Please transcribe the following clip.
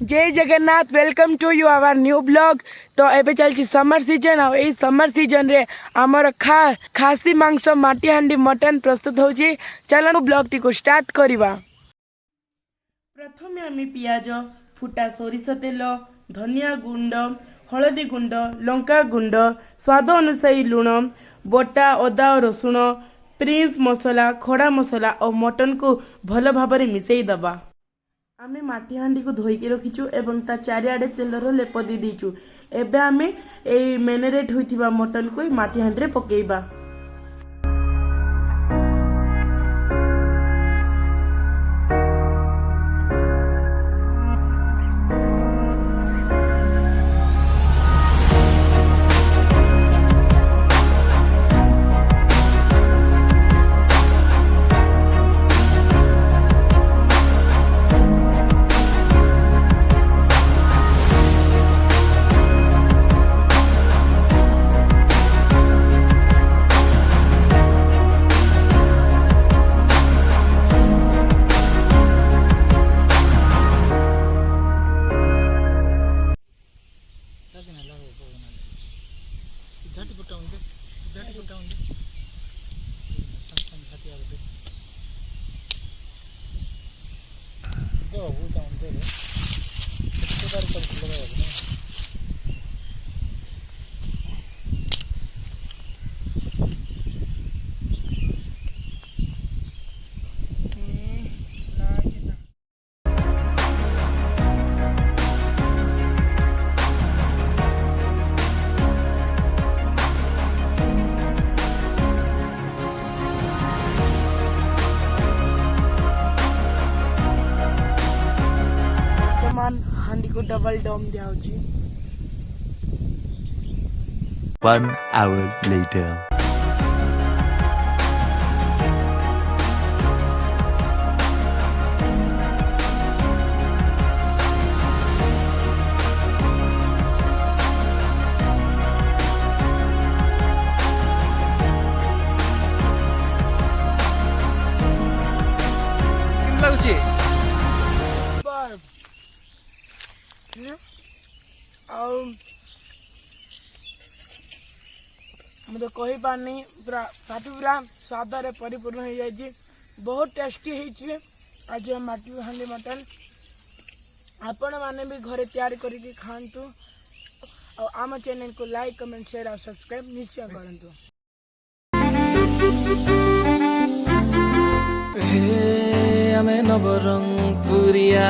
जय Jagannath welcome to you our new blog. तो एबे चलची समर सीजन आ ए समर सीजन रे आमर खासी मांस माटी हांडी मटन प्रस्तुत होची। चलो ब्लॉग टी को स्टार्ट करिवा। प्रथमे आमी पियाज फुटा सोरिष तेल धनिया गुंड हलदी गुंड लंका गुंड स्वाद अनुसार लुण बटा अदा और रसुण प्रिंस मसला खड़ा मसला और मटन को भल भाव मिसई दबा। आमे माटी हांडी को धोईकी रखीचु एवं ता चारिआडे तेलर लेप दे दीचु। एबे आमे ए मेनेरेट होइथिबा मटन को माटी हांडी रे पकेइबा। हांडी को डबल डोम दिया। 1 hour later. मुझे कही पारनी पूरा पाटी पूरा स्वाद रे परिपूर्ण हो जाए। बहुत टेस्टी है आज माटी हांडी मटन। आपण माने भी घरे तैयार करके खांतु और आम चैनल को लाइक कमेंट शेयर और सब्सक्राइब निश्चय करंतु। हे आमे नवरंगपुरिया